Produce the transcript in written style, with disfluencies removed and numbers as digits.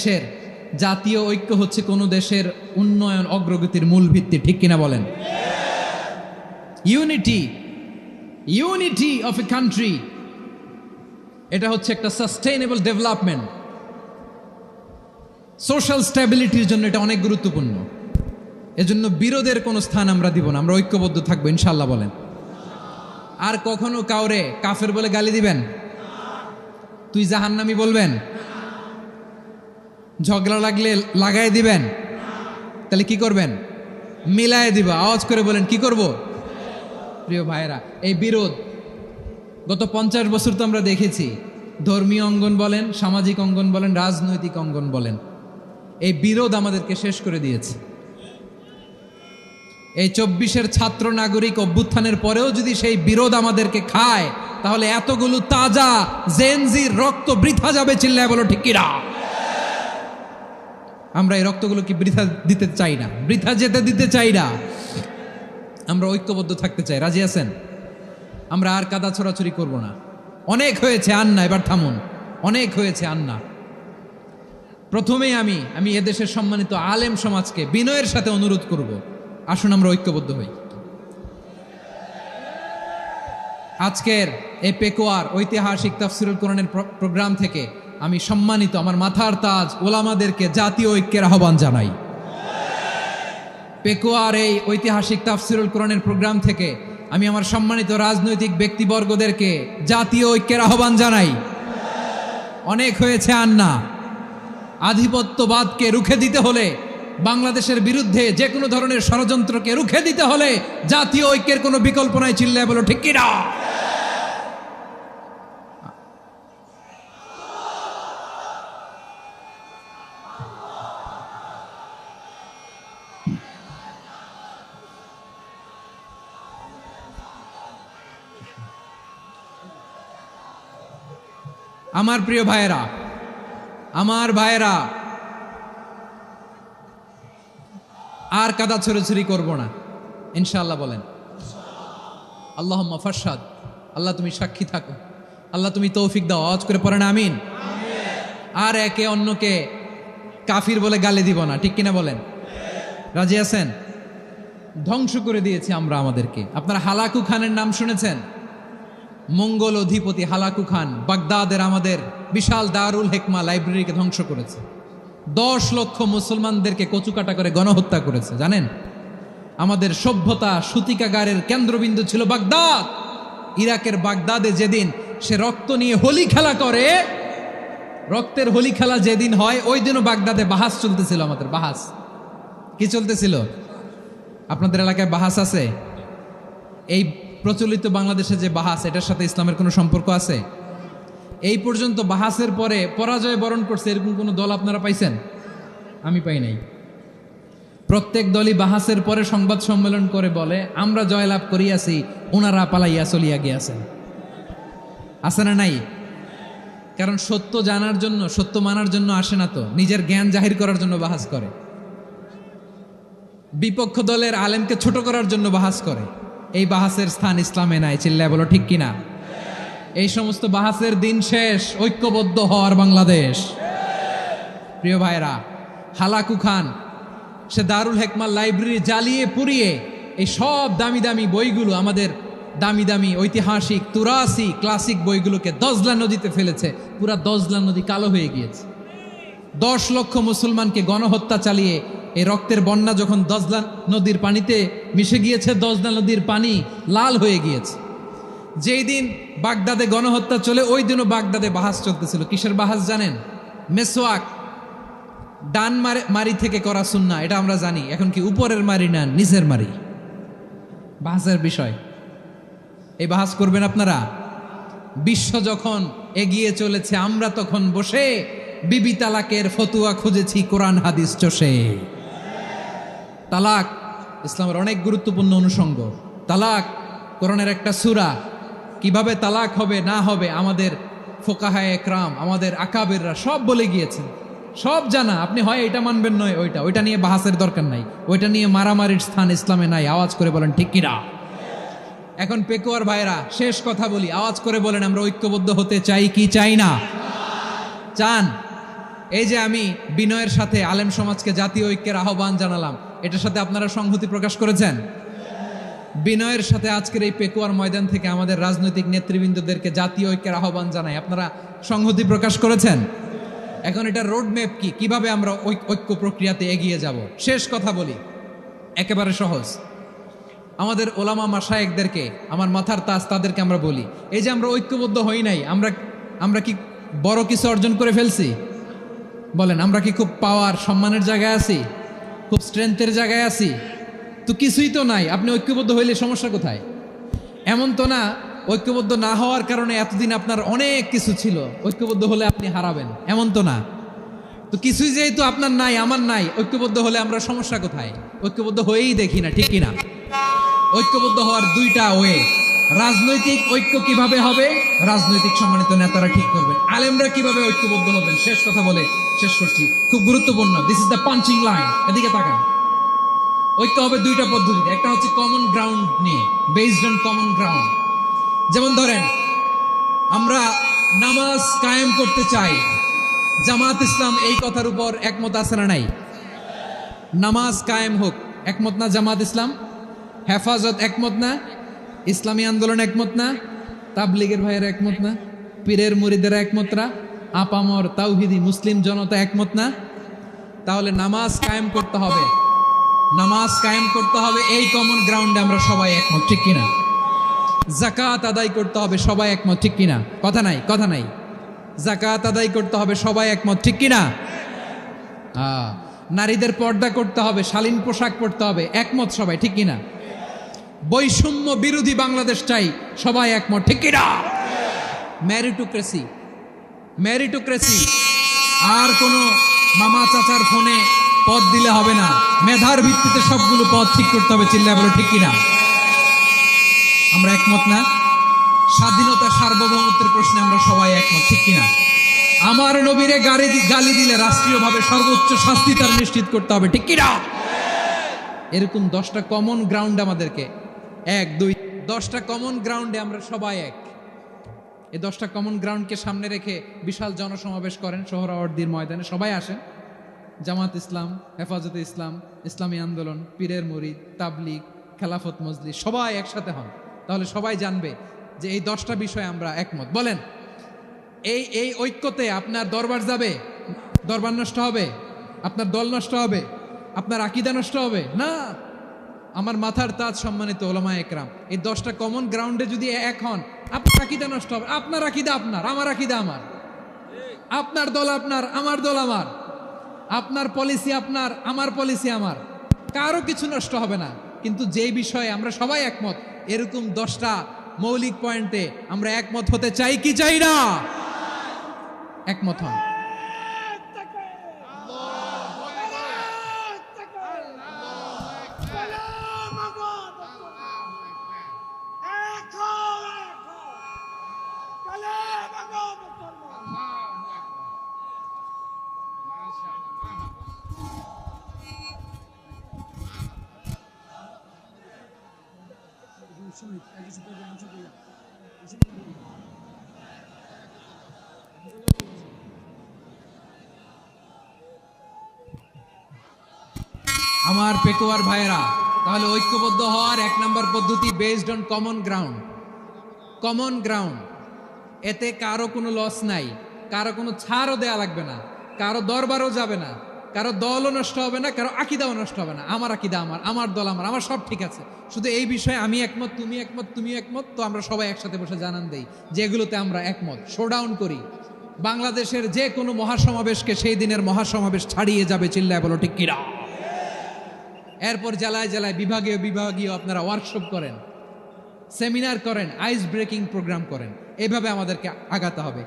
দেশের জাতীয় ঐক্য হচ্ছে কোনো দেশের উন্নয়ন অগ্রগতির মূল ভিত্তি, ঠিক কিনা বলেন? ইউনিটি অফ এ কান্ট্রি, এটা হচ্ছে একটা সাস্টেইনেবল ডেভেলপমেন্ট, সোশ্যাল স্ট্যাবিলিটির জন্য এটা অনেক গুরুত্বপূর্ণ। এজন্য বিরোধের কোনো স্থান আমরা দিব না, আমরা ঐক্যবদ্ধ থাকবো ইনশাল্লাহ বলেন। আর কখনো কাউরে কাফের বলে গালি দিবেন? তুই জাহান্নামী বলবেন? ঝগড়া লাগলে লাগাই দিবেন? তাহলে কি করবেন? মিলায় দিব। আওয়াজ করে বলেন কি করব? প্রিয় ভাইরা, এই বিরোধ গত 50 বছর তো আমরা দেখেছি। ধর্মীয় অঙ্গন বলেন, সামাজিক অঙ্গন বলেন, রাজনৈতিক অঙ্গন বলেন, এই বিরোধ আমাদেরকে শেষ করে দিয়েছে। এই 24-এর ছাত্র নাগরিক অভ্যুত্থানের পরেও যদি সেই বিরোধ আমাদেরকে খায়, তাহলে এতগুলো তাজা জেনজির রক্ত বৃথা যাবে। চিল্লায় বলো ঠিক কিনা? আমরা এই রক্তগুলোকে বৃথা দিতে চাই না, বৃথা যেতে দিতে চাই না। আমরা ঐক্যবদ্ধ থাকতে চাই। রাজি আছেন? আমরা আর কাদা ছড়াছড়ি করব না। অনেক হয়েছে আন্না, এবার থামুন। অনেক হয়েছে আন্না। প্রথমেই আমি এদেশের সম্মানিত আলেম সমাজকে বিনয়ের সাথে অনুরোধ করব, আসুন আমরা ঐক্যবদ্ধ হই। আজকের এই পেকুয়ার ঐতিহাসিক তাফসিরুল কোরআনের প্রোগ্রাম থেকে আমি সম্মানিত আমার মাথার তাজ ওলামাদেরকে জাতীয় ঐক্যের আহ্বান জানাই। পেকুয়ার এই ঐতিহাসিক তাফসিরুল কোরআনের প্রোগ্রাম থেকে আমি আমার সম্মানিত রাজনৈতিক ব্যক্তিবর্গদেরকে জাতীয় ঐক্যের আহ্বান জানাই। অনেক হয়েছে আন্না। আধিপত্যবাদকে রুখে দিতে হলে, বাংলাদেশের বিরুদ্ধে যে কোনো ধরনের ষড়যন্ত্রকে রুখে দিতে হলে জাতীয় ঐক্যের কোনো বিকল্প নাই। চিল্লায় বলো ঠিক কিনা? আমার প্রিয় ভাইয়েরা, আমার ভাইয়েরা, আর কাদা ছড়াছড়ি করব না ইনশাআল্লাহ বলেন। আল্লাহুম্মা ফারশাদ। আল্লাহ তুমি সাক্ষী থাকো, আল্লাহ তুমি তৌফিক দাও। আওয়াজ করে পড়েন আমিন। আর একে অন্যকে কাফির বলে গালি দিব না, ঠিক কিনা বলেন? রাজি আছেন? ধ্বংস করে দিয়েছি আমরা আমাদেরকে। আপনারা হালাকু খানের নাম শুনেছেন? মঙ্গল অধিপতি হালাকু খান বাগদাদের আমাদের বিশাল দারুল হিকমা লাইব্রেরিকে ধ্বংস করেছে। 10 লক্ষ মুসলমানদেরকে কচুকাটা করে গণহত্যা করেছে। জানেন, আমাদের সভ্যতা সূতিকাগারের কেন্দ্রবিন্দু ছিল বাগদাদ। ইরাকের বাগদাদে যেদিন সে রক্ত নিয়ে হোলি খেলা করে, রক্তের হোলি খেলা যেদিন হয়, ওই দিনও বাগদাদে বাহাস চলতেছিল। আমাদের বাহাস কি চলতেছিল? আপনাদের এলাকায় বাহাস আছে? এই প্রচলিত বাংলাদেশে যে বাহাস, এটার সাথে ইসলামের কোনো সম্পর্ক আছে? এই পর্যন্ত বাহাসের পরে পরাজয় বরণ করছে এরকম কোনো দল আপনারা পাইছেন? আমি পাই নাই। প্রত্যেক দলই বাহাসের পরে সংবাদ সম্মেলন করে বলে আমরা জয়লাভ করিয়াছি, ওনারা পালাইয়া চলিয়া গিয়াছেন। আছে না নাই? কারণ সত্য জানার জন্য, সত্য মানার জন্য আসে না তো, নিজের জ্ঞান জাহির করার জন্য বাহাস করে। বিপক্ষ দলের আলেমকে ছোট করার জন্য বাহাস করে। এই বাহাসের স্থান ইসলামে নাই। চিল্লায় বলো ঠিক কিনা? এই সমস্ত বাহাসের দিন শেষ। ঐক্যবদ্ধ হওয়ার বাংলাদেশ। প্রিয় ভাইরা, হালাকু খান সে দারুল হিকমা লাইব্রেরি জ্বালিয়ে পুড়িয়ে এই সব দামি দামি বইগুলো, আমাদের দামি দামি ঐতিহাসিক তুরাসি ক্লাসিক বইগুলোকে দজলা নদীতে ফেলেছে। পুরা দজলা নদী কালো হয়ে গিয়েছে। 10 লক্ষ মুসলমানকে গণহত্যা চালিয়ে এই রক্তের বন্যা যখন দজলা নদীর পানিতে মিশে গিয়েছে, দজলা নদীর পানি লাল হয়ে গিয়েছে। যেই দিন বাগদাদে গণহত্যা চলে, ওই দিনও বাগদাদে বাহাস চলতেছিল। কিসের বাহাস জানেন? মেসওয়াক, ডান মারি থেকে করা সুন্নাহ, এটা আমরা জানি। এখন কি উপরের মারি না নিচের মারি? বাহাসের বিষয়। এই বাহাস করবেন আপনারা? বিশ্ব যখন এগিয়ে চলেছে, আমরা তখন বসে বিবি তালাকের ফতুয়া খুঁজেছি কোরআন হাদিস চষে। তালাক ইসলামের অনেক গুরুত্বপূর্ণ অনুষঙ্গ। তালাক কোরআনের একটা সূরা। কিভাবে তালাক হবে না হবে আমাদের ফোকাহায়ে একরাম, আমাদের আকাবেররা সব বলে গিয়েছেন, সব জানা। আপনি হয় এটা মানবেন, নয় ওইটা নিয়ে বাহাসের দরকার নাই, ওইটা নিয়ে মারামারির স্থান ইসলামে নাই। আওয়াজ করে বলেন ঠিক কিনা? এখন পেকুয়ার ভাইরা, শেষ কথা বলি, আওয়াজ করে বলেন আমরা ঐক্যবদ্ধ হতে চাই কি চাই না? চান? এই যে আমি বিনয়ের সাথে আলেম সমাজকে জাতীয় ঐক্যের আহ্বান জানালাম, এটার সাথে আপনারা সংহতি প্রকাশ করেছেন? বিনয়ের সাথে আজকের এই পেকুয়ার ময়দান থেকে আমাদের রাজনৈতিক নেতৃবৃন্দদেরকে জাতীয় ঐক্যের আহ্বান জানাই, আপনারা সংহতি প্রকাশ করেছেন? এখন এটা রোড ম্যাপ কি, কিভাবে আমরা ঐক্য প্রক্রিয়াতে এগিয়ে যাব? শেষ কথা বলি, একেবারে সহজ। আমাদের ওলামা মাশায়েখদেরকে, আমার মাথার তাজ, তাদেরকে আমরা বলি, এই যে আমরা ঐক্যবদ্ধ হই নাই, আমরা কি বড় কিছু অর্জন করে ফেলছি? বলেন, আমরা কি খুব পাওয়ার সম্মানের জায়গায় আছি? খুব স্ট্রেংথের জায়গায় আছি? তো কিছুই তো নাই। আপনি ঐক্যবদ্ধ হইলে সমস্যা কোথায়? এমন তো না ঐক্যবদ্ধ না হওয়ার কারণে এতদিন আপনার অনেক কিছু ছিল, ঐক্যবদ্ধ হলে আপনি হারাবেন, এমন তো না। তো কিছুই যেহেতু আপনার নাই, আমার নাই, ঐক্যবদ্ধ হলে আমরা সমস্যা কোথায়? ঐক্যবদ্ধ হয়েই দেখি না, ঠিক কিনা? ঐক্যবদ্ধ হওয়ার দুইটা ওয়ে। রাজনৈতিক ঐক্য কিভাবে হবে? রাজনৈতিক সম্মানিত নেতারা ঠিক করবেন। আলেমরা কিভাবে ঐক্যবদ্ধ হবেন? শেষ কথা বলে শেষ করছি, খুব গুরুত্বপূর্ণ। This is the punching line. এদিকে তাকান। ঐক্য হবে দুইটা পদ্ধতিতে। একটা হচ্ছে কমন গ্রাউন্ড নিয়ে, বেসড অন কমন গ্রাউন্ড। যেমন ধরেন, আমরা নামাজ কায়েম করতে চাই, জামাত ইসলাম এই কথার উপর একমত আছে না নাই? নামাজ কায়েম হোক, একমত না জামাত ইসলাম? হেফাজত একমত না? ইসলামী আন্দোলন একমত না? তাবলিগের ভাইয়েরা একমত না? পীরের মুরিদেরা একমত না? আপামর তাওহিদি মুসলিম জনতা একমত না? তাহলে নামাজ কায়েম করতে হবে, নামাজ কায়েম করতে হবে এই কমন গ্রাউন্ডে আমরা সবাই একমত, ঠিক কিনা? যাকাত আদায় করতে হবে, সবাই একমত, ঠিক কিনা? কথা নাই, কথা নাই। যাকাত আদায় করতে হবে, সবাই একমত, ঠিক কিনা? নারীদের পর্দা করতে হবে, শালীন পোশাক পরতে হবে, একমত সবাই, ঠিক কিনা? বৈষম্য বিরোধী বাংলাদেশ চাই, সবাই একমত, ঠিক কিনা? মেরিটোক্রেসি, মেরিটোক্রেসি, আর কোনো মামা চাচার ফোনে পদ দিলে হবে না, মেধার ভিত্তিতে সবগুলো পদ ঠিক করতে হবে, চিল্লায় বলো ঠিক কিনা? আমরা একমত না? স্বাধীনতা সার্বভৌমত্বের প্রশ্নে আমরা সবাই একমত, ঠিক কিনা? আমার নবীরে গালি দিলে রাষ্ট্রীয়ভাবে সর্বোচ্চ শাস্তি তার নিশ্চিত করতে হবে, ঠিক কিনা? এরকম 10টা কমন গ্রাউন্ড আমাদেরকে, 1 2 10টা কমন গ্রাউন্ডে আমরা সবাই এক। এই 10টা কমন গ্রাউন্ডকে সামনে রেখে বিশাল জনসমাবেশ করেন সোহরাওয়ার্দীর ময়দানে, সবাই আসেন। জামাত ইসলাম, হেফাজতে ইসলাম, ইসলামী আন্দোলন, পীরের মুরিদ, তাবলিগ, খেলাফত মজলিস, সবাই একসাথে হন। তাহলে সবাই জানবে যে এই 10টা বিষয়ে আমরা একমত। বলেন, এই ঐক্যতে আপনার দরবার যাবে, দরবার নষ্ট হবে, আপনার দল নষ্ট হবে, আপনার আকীদা নষ্ট হবে না। আমার মাথার তাজ সম্মানিত ওলামা একরাম, এই 10টা কমন গ্রাউন্ডে যদি এক হন, আপনার আকীদা নষ্ট হবে। আপনার আকীদা আপনার, আমার আকীদা আমার, আপনার দল আপনার, আমার দল আমার, আপনার পলিসি আপনার, আমার পলিসি আমার, কারো কিছু নষ্ট হবে না। কিন্তু যেই বিষয়ে আমরা সবাই একমত, এরকম 10টা মৌলিক পয়েন্টে আমরা একমত হতে চাই কি চাই না? একমত হন। আমার পেকুয়ার ভাইয়েরা, তাহলে ঐক্যবদ্ধ হওয়ার 1 নম্বর পদ্ধতি based on common ground. Common ground, এতে কারো কোনো লস নাই, কারো কোনো ছাড়ও দেয়া লাগবে না, কারো দরবারও যাবে না, কারো দলও নষ্ট হবে না, কারো আকীদাও নষ্ট হবে না। আমার আকীদা আমার, আমার দল আমার, আমার সব ঠিক আছে। শুধু এই বিষয়ে আমি একমত, তুমি একমত, তুমি একমত, তো আমরা সবাই একসাথে বসে জানান দেই যেগুলোতে আমরা একমত, শোডাউন করি। বাংলাদেশের যে কোনো মহাসমাবেশকে সেই দিনের মহাসমাবেশ ছাড়িয়ে যাবে, চিল্লায় বলো ঠিক কিনা? এরপর জেলায় জেলায় বিভাগীয় আপনারা ওয়ার্কশপ করেন, সেমিনার করেন, আইস ব্রেকিং প্রোগ্রাম করেন। এইভাবে আমাদেরকে আগাতে হবে।